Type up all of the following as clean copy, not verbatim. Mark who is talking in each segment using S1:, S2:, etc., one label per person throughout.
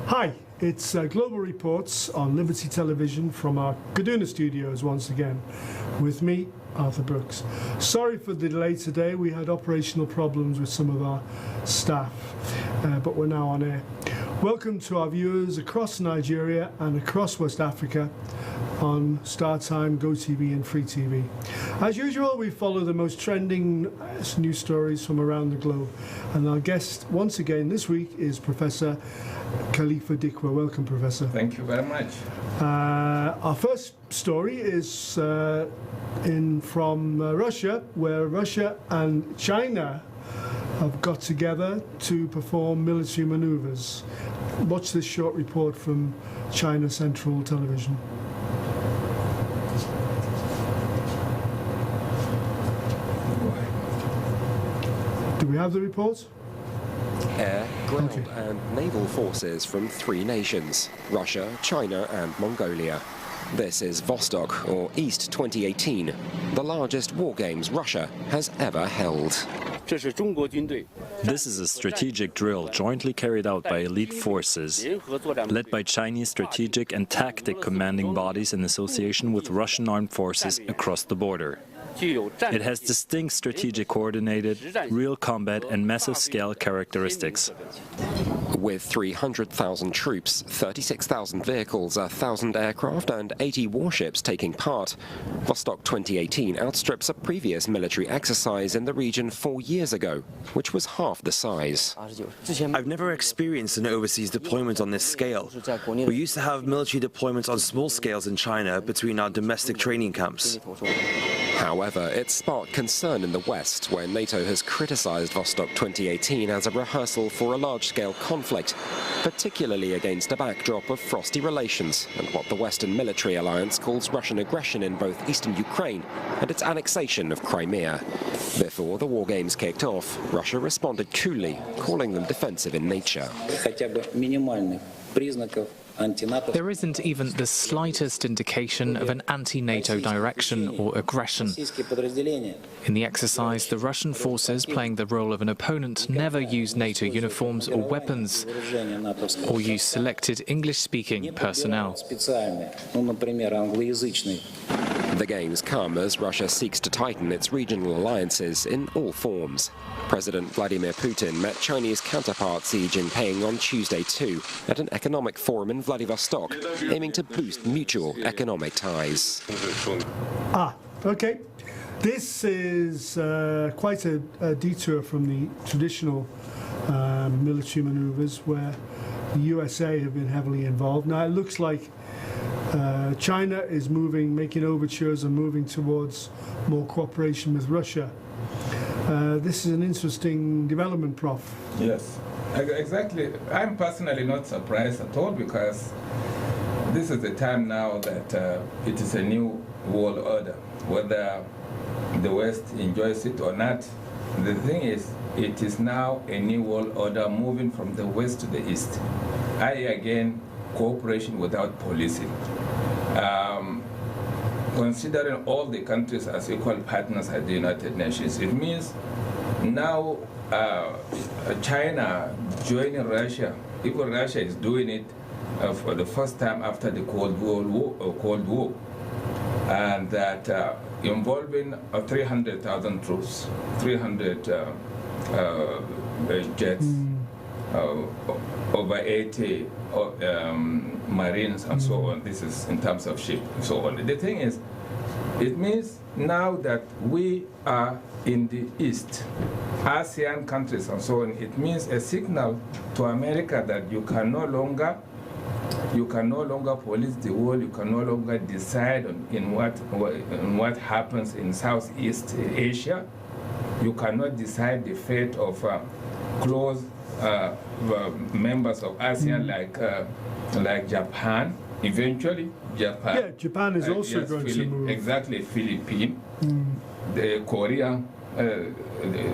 S1: Hi, it's Global Reports on Liberty Television from our Kaduna studios once again, with me, Arthur Brooks. Sorry for the delay today. We had operational problems with some of our staff, but we're now on air. Welcome to our viewers across Nigeria and across West Africa on StarTime, GoTV and Free TV. As usual, we follow the most trending news stories from around the globe. And our guest once again this week is Professor Khalifa Dikwa. Welcome, Professor.
S2: Thank you very much.
S1: Our first story is from Russia, where Russia and China have got together to perform military maneuvers. Watch this short report from China Central Television. Do we have the report?
S3: Air, ground and naval forces from 3 nations, Russia, China and Mongolia. This is Vostok, or East 2018, the largest war games Russia has ever held.
S4: This is a strategic drill jointly carried out by elite forces, led by Chinese strategic and tactic commanding bodies in association with Russian armed forces across the border. It has distinct strategic coordinated, real combat and massive scale characteristics.
S3: With 300,000 troops, 36,000 vehicles, 1,000 aircraft and 80 warships taking part, Vostok 2018 outstrips a previous military exercise in the region 4 years ago, which was half the size.
S5: I've never experienced an overseas deployment on this scale. We used to have military deployments on small scales in China between our domestic training camps.
S3: However, it sparked concern in the West, where NATO has criticized Vostok 2018 as a rehearsal for a large-scale conflict, particularly against a backdrop of frosty relations and what the Western military alliance calls Russian aggression in both eastern Ukraine and its annexation of Crimea. Before the war games kicked off, Russia responded coolly, calling them defensive in nature.
S6: There isn't even the slightest indication of an anti-NATO direction or aggression. In the exercise, the Russian forces, playing the role of an opponent, never use NATO uniforms or weapons, or use selected English-speaking personnel.
S3: The games come as Russia seeks to tighten its regional alliances in all forms. President Vladimir Putin met Chinese counterpart Xi Jinping on Tuesday too, at an economic forum in Vladivostok, aiming to boost mutual economic ties.
S1: Okay. This is quite a detour from the traditional military maneuvers where the USA have been heavily involved. Now it looks like China is making overtures and moving towards more cooperation with Russia. This is an interesting development, Prof.
S2: Yes, exactly. I'm personally not surprised at all, because this is the time now that it is a new world order. Whether the West enjoys it or not, the thing is, it is now a new world order moving from the West to the East. Again, cooperation without policing. Considering all the countries as equal partners at the United Nations, it means now China joining Russia, even Russia is doing it for the first time after the Cold War, and that involving 300,000 troops, 300 jets, over 80 marines and so on. This is in terms of ship and so on. The thing is, it means now that we are in the East, ASEAN countries and so on, it means a signal to America that you can no longer police the world, you can no longer decide on what happens in Southeast Asia. You cannot decide the fate of close members of ASEAN like Japan. Eventually, Japan.
S1: Yeah, Japan is also going to move.
S2: Exactly, Philippines, the Korea.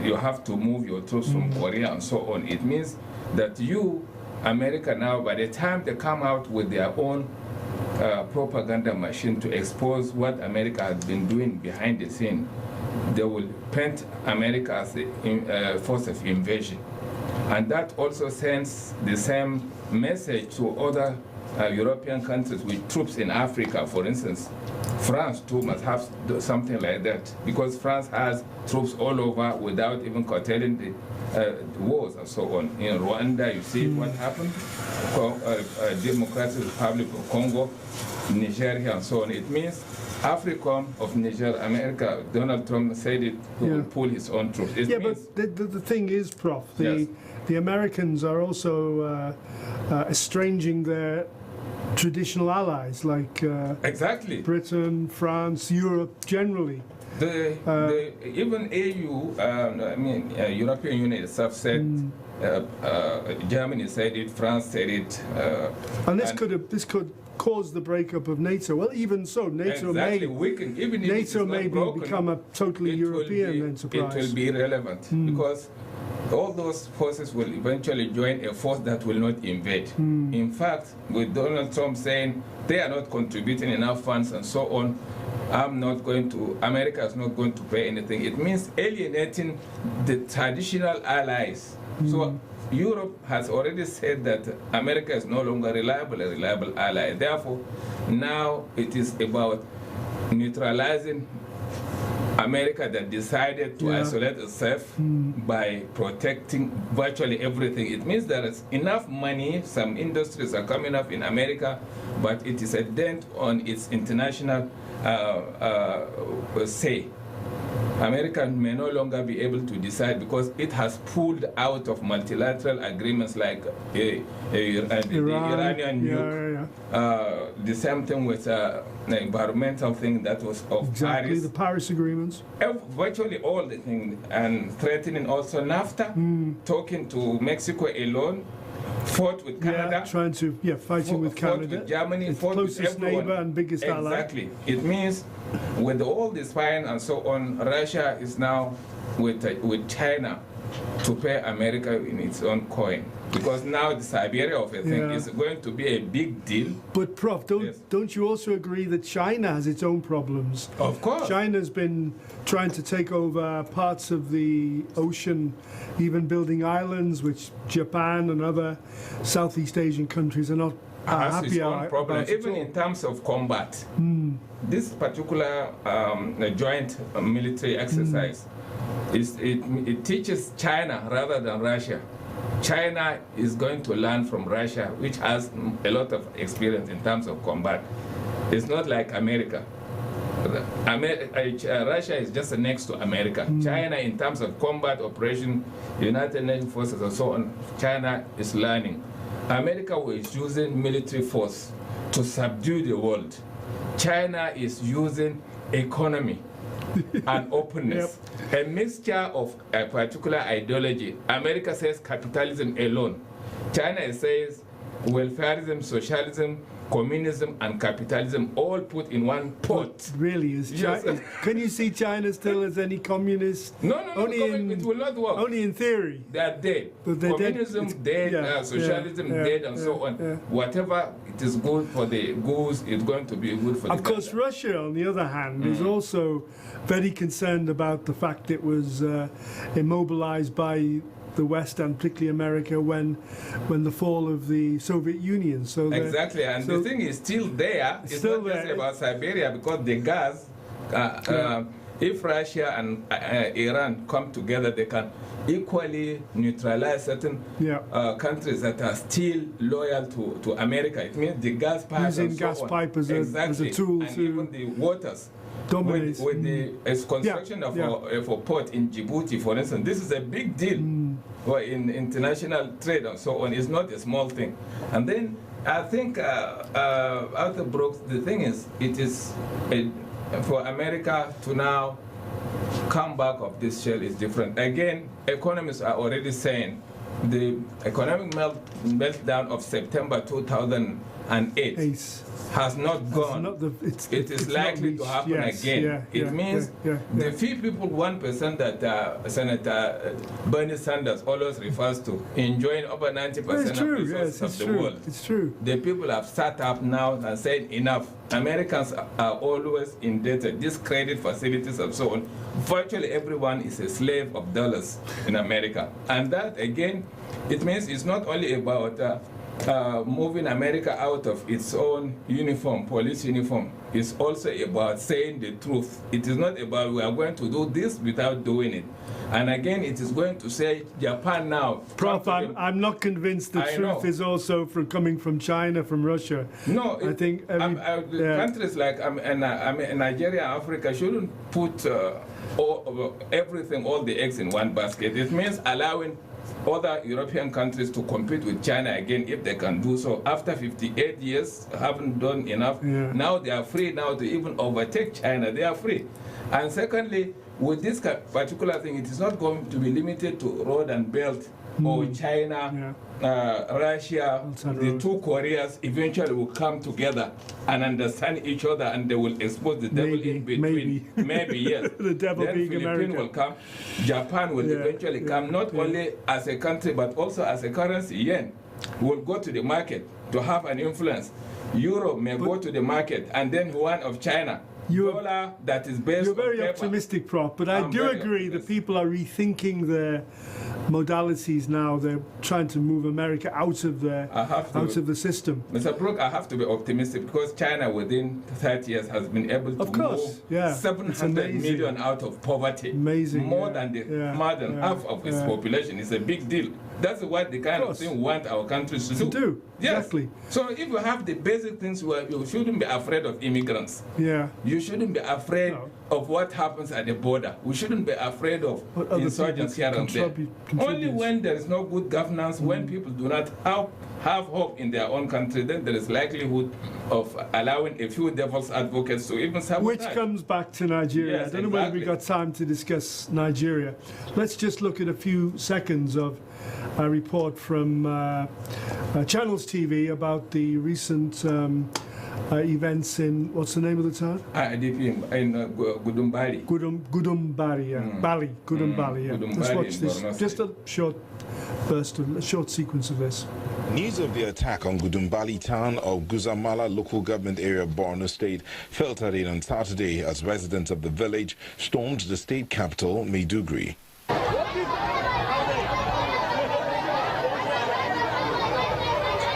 S2: You have to move your troops from Korea and so on. It means that you, America now, by the time they come out with their own propaganda machine to expose what America has been doing behind the scene, they will paint America as a force of invasion. And that also sends the same message to other European countries with troops in Africa. For instance, France too must have something like that, because France has troops all over without even curtailing the wars and so on. In Rwanda, you see what happened, Democratic Republic of Congo, Nigeria, and so on. It means Africa of Niger, America, Donald Trump said it, he will pull his own troops. It
S1: but the thing is, Prof, the Americans are also estranging their traditional allies like
S2: exactly
S1: Britain, France, Europe generally.
S2: Even AU, European Union itself said, Germany said it, France said it.
S1: And this could cause the breakup of NATO. Well, even so, NATO may become a totally European enterprise.
S2: It will be irrelevant because all those forces will eventually join a force that will not invade. In fact, with Donald Trump saying they are not contributing enough funds and so on, America is not going to pay anything. It means alienating the traditional allies. So Europe has already said that America is no longer a reliable ally. Therefore, now it is about neutralizing America that decided to isolate itself by protecting virtually everything. It means there is enough money, some industries are coming up in America, but it is a dent on its international say. America may no longer be able to decide because it has pulled out of multilateral agreements like the Iranian nuke. The same thing with the environmental thing that was of Paris.
S1: The Paris agreements.
S2: Virtually all the things, and threatening also NAFTA, talking to Mexico alone, fought with Canada.
S1: Fighting with Canada.
S2: Fought with Germany, fought with
S1: closest neighbor and biggest ally.
S2: Exactly. It means with all this spying and so on, Russia is now with China to pay America in its own coin. Because now the Siberia of a thing is going to be a big deal.
S1: But Prof, don't you also agree that China has its own problems?
S2: Of course.
S1: China's been trying to take over parts of the ocean, even building islands, which Japan and other Southeast Asian countries are not happy about.
S2: Problem. Even in terms of combat, this particular joint military exercise, it teaches China rather than Russia. China is going to learn from Russia, which has a lot of experience in terms of combat. It's not like America. Russia is just next to America. China, in terms of combat operation, United Nations forces and so on, China is learning. America was using military force to subdue the world. China is using economy and openness. A mixture of a particular ideology. America says capitalism alone. China says welfareism, socialism, communism, and capitalism all put in one pot.
S1: Really, is China? Can you see China still as any communist?
S2: No, it will not work.
S1: Only in theory.
S2: They are dead. Communism dead, socialism dead, and so on. Whatever it is good for the goose, it's going to be good for the
S1: Of course, Russia, on the other hand, is also very concerned about the fact it was immobilized by the West and particularly America when the fall of the Soviet Union. So
S2: exactly, and the thing is still there. It's still not just about Siberia, because the gas, if Russia and Iran come together, they can equally neutralize certain countries that are still loyal to America. It means the gas pipe
S1: using gas pipe as a tool
S2: and
S1: to
S2: even the waters.
S1: Dominate.
S2: With the construction of a port in Djibouti, for instance, this is a big deal in international trade and so on. It's not a small thing. And then I think Arthur Brooks, the thing is, it is for America to now come back of this shell is different. Again, economists are already saying the economic meltdown of September 2001 2008 has not gone. It is likely to happen again. It means the few people, 1% that Senator Bernie Sanders always refers to, enjoying over 90% of the resources of the world.
S1: It's true.
S2: The people have sat up now and said enough. Americans are always indebted. These credit facilities and so on. Virtually everyone is a slave of dollars in America. And that, again, it means it's not only about moving America out of its own uniform, police uniform. It's also about saying the truth. It is not about we are going to do this without doing it. And again, it is going to say Japan now.
S1: Prof, I'm not convinced the truth is also coming from China, from Russia.
S2: No,
S1: I think
S2: countries like Nigeria, Africa shouldn't put everything, all the eggs in one basket. It means allowing other European countries to compete with China again if they can do so. After 58 years, haven't done enough. Now they are free now to even overtake China. They are free. And secondly, with this particular thing, it is not going to be limited to road and belt or China, Russia. The two Koreas eventually will come together and understand each other, and they will expose the devil in between. Maybe yes.
S1: The devil
S2: then
S1: being
S2: Philippines
S1: America.
S2: will come. Japan will eventually come, not only as a country, but also as a currency. Yen will go to the market to have an influence. Euro may go to the market, and then yuan of China. Dollar that is based
S1: You're very
S2: on paper.
S1: optimistic, Prof, but I do agree that people are rethinking their modalities now. They're trying to move America out of the system.
S2: Mr. Brook, I have to be optimistic because China within 30 years has been able to move 700 million out of poverty.
S1: Amazing.
S2: More than half of its population. It's a big deal. That's what the kind of thing we want our countries to do. Yes.
S1: Exactly.
S2: So if you have the basic things where you shouldn't be afraid of immigrants. You shouldn't be afraid of what happens at the border. We shouldn't be afraid of insurgents here and there. Only when there is no good governance, when people do not have hope in their own country, then there is likelihood of allowing a few devil's advocates to even sabotage.
S1: Which comes back to Nigeria.
S2: Yes,
S1: I don't know whether we got time to discuss Nigeria. Let's just look at a few seconds of a report from Channels TV about the recent events in, what's the name of the town?
S2: IDP in Gudumbari.
S1: Gudumbari, Bali.
S2: Gudumbari.
S1: Let's watch this. Just a short burst, a short sequence of this.
S7: News of the attack on Gudumbali town of Guzamala local government area of Borno State filtered in on Saturday as residents of the village stormed the state capital, Maiduguri.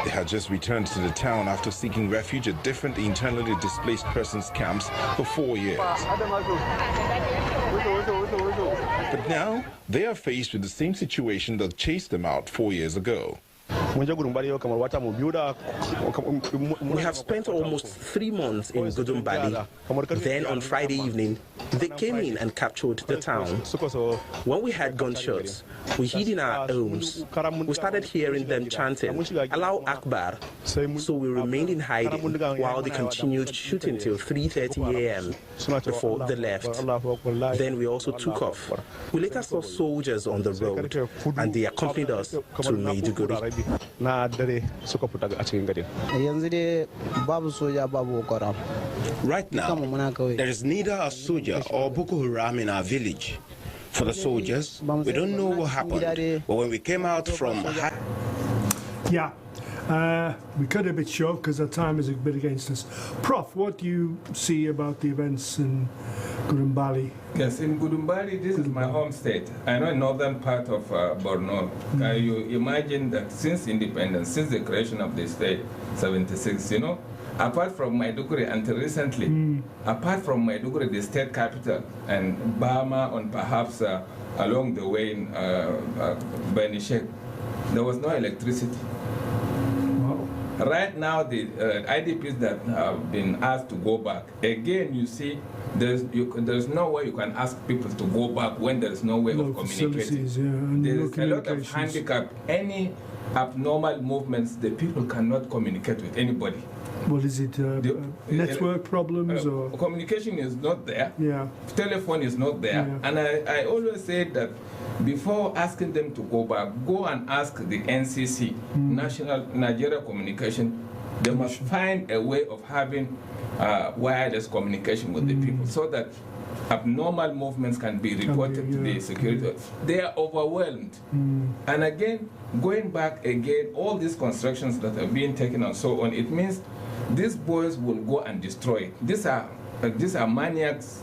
S7: They had just returned to the town after seeking refuge at different internally displaced persons camps for 4 years. But now they are faced with the same situation that chased them out 4 years ago.
S8: We have spent almost 3 months in Gudumbali. Then on Friday evening, they came in and captured the town. When we had gunshots, we hid in our homes. We started hearing them chanting, "Allahu Akbar." So we remained in hiding while they continued shooting till 3:30 a.m. before they left. Then we also took off. We later saw soldiers on the road, and they accompanied us to Maiduguri.
S9: Right now, there is neither a soldier or Boko Haram in our village. For the soldiers, we don't know what happened, but when we came out from...
S1: We cut a bit short because our time is a bit against us. Prof, what do you see about the events in Gudumbali?
S2: Yes, in Gudumbali, this is my home state. I know northern part of Borno. You imagine that since independence, since the creation of the state, 76, you know, apart from Maiduguri until recently, apart from Maiduguri, the state capital, and Bama, and perhaps along the way in Benishek, there was no electricity. Right now, the IDPs that have been asked to go back, again, you see, there's no way you can ask people to go back when there's no way of communicating. There's a lot of handicap. Any abnormal movements, the people cannot communicate with anybody.
S1: What is it? Network problems or
S2: communication is not there. Telephone is not there. And I always say that before asking them to go back, go and ask the NCC, National Nigeria Communication They must find a way of having wireless communication with the people so that abnormal movements can be reported to the security. They are overwhelmed. And again, going back again, all these constructions that are being taken and so on, it means these boys will go and destroy it. These are maniacs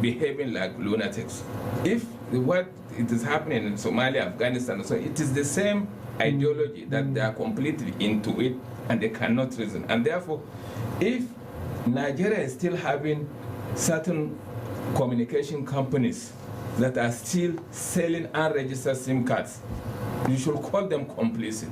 S2: behaving like lunatics. If what it is happening in Somalia, Afghanistan, so it is the same ideology that they are completely into it and they cannot reason. And therefore, if Nigeria is still having certain communication companies that are still selling unregistered SIM cards, you should call them complicit,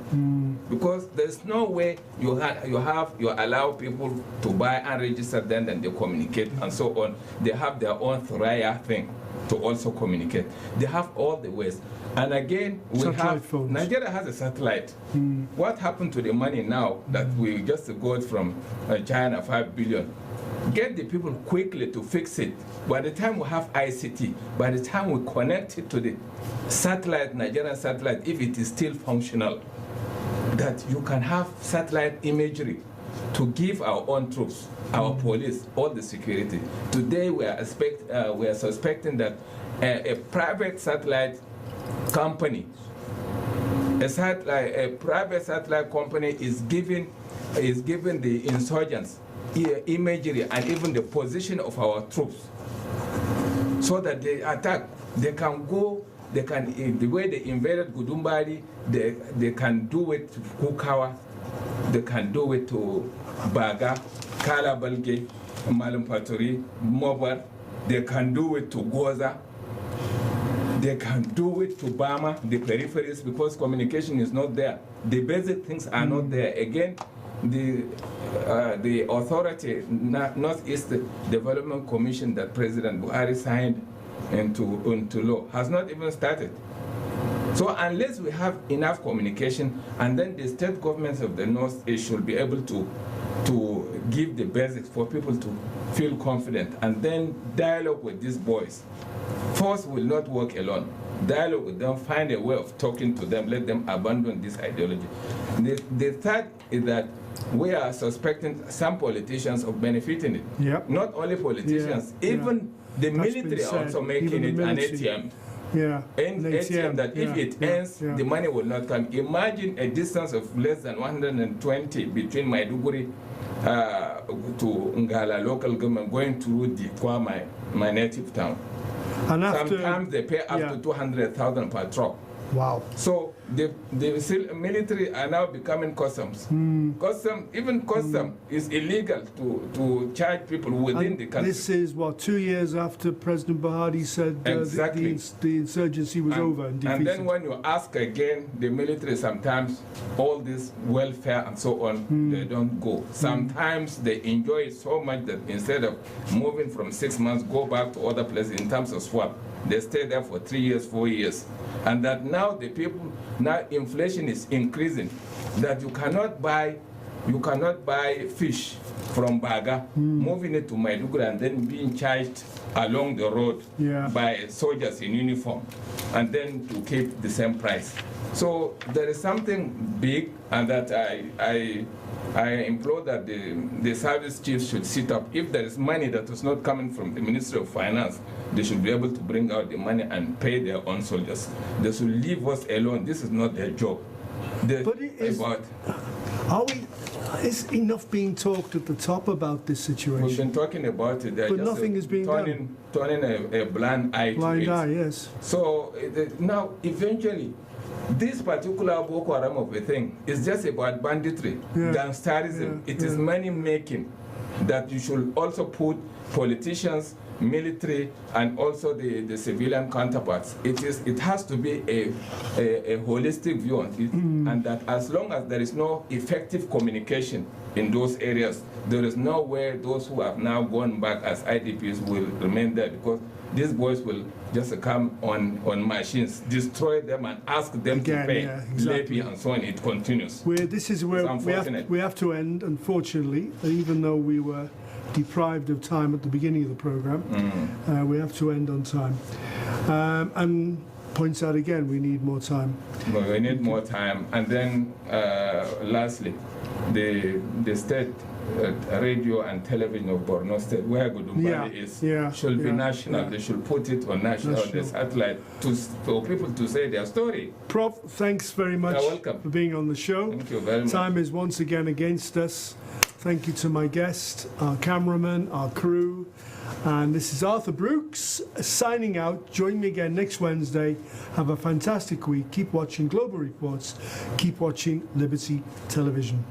S2: because there's no way you allow people to buy unregistered, then they communicate and so on. They have their own Thuraya thing to also communicate. They have all the ways. And again, Nigeria has a satellite. What happened to the money now that we just got from China, 5 billion? Get the people quickly to fix it. By the time we have ICT, by the time we connect it to the satellite, Nigerian satellite, if it is still functional, that you can have satellite imagery to give our own troops, our police, all the security. Today we are suspecting that a private satellite company, a private satellite company is giving the insurgents imagery and even the position of our troops, so that they attack. They can go. They can, the way they invaded Gudumbari, they can do it to Kukawa. They can do it to Baga, Kalabalge, Malampaturi, Mobar. They can do it to Goza. They can do it to Bama, the peripheries, because communication is not there. The basic things are not there. Again, the authority, Northeast Development Commission that President Buhari signed into law, has not even started. So unless we have enough communication, and then the state governments of the Northeast should be able to give the basics for people to feel confident, and then dialogue with these boys. Force will not work alone. Dialogue with them, find a way of talking to them, let them abandon this ideology. The third is that we are suspecting some politicians of benefiting it.
S1: Yep.
S2: Not only politicians, even the military are also making it an ATM. ATM that if it ends, the money will not come. Imagine a distance of less than 120 between Maiduguri to Ngala local government going through Dikwa, my native town. And sometimes they pay up to 200,000 per truck.
S1: Wow.
S2: So the military are now becoming customs. Custom is illegal to charge people within the country.
S1: This is, what, 2 years after President Buhari said
S2: exactly.
S1: the insurgency was over and defeated.
S2: And then when you ask again, the military sometimes, all this welfare and so on, they don't go. Sometimes they enjoy it so much that instead of moving from 6 months, go back to other places in terms of swap. They stay there for 3 years, 4 years. And that now the people, now inflation is increasing, that you cannot buy fish from Baga, moving it to Maiduguri and then being charged along the road by soldiers in uniform, and then to keep the same price. So there is something big, and that I implore that the service chiefs should sit up. If there is money that is not coming from the Ministry of Finance, they should be able to bring out the money and pay their own soldiers. They should leave us alone. This is not their job.
S1: Is enough being talked at the top about this situation?
S2: We've been talking about it.
S1: But nothing is being done.
S2: Turning a blind eye to it.
S1: Blind eye, yes.
S2: So now, eventually, this particular Boko Haram of a thing is just about banditry, gangsterism. It is money making, that you should also put politicians, military, and also the civilian counterparts. It has to be a holistic view on it, and that as long as there is no effective communication in those areas, there is no way those who have now gone back as IDPs will remain there, because these boys will just come on machines, destroy them, and ask them to pay, levy, and so on. It continues.
S1: This is where we have to end, unfortunately, even though we were deprived of time at the beginning of the program. We have to end on time. And points out again we need more time.
S2: No, we need more time. And then, lastly, the state radio and television of Borno State, where Gudumbali is, should be national. They should put it on national, on the satellite, for people to say their story.
S1: Prof, thanks very much for being on the show.
S2: Thank you very much.
S1: Time is once again against us. Thank you to my guest, our cameraman, our crew. And this is Arthur Brooks signing out. Join me again next Wednesday. Have a fantastic week. Keep watching Global Reports. Keep watching Liberty Television.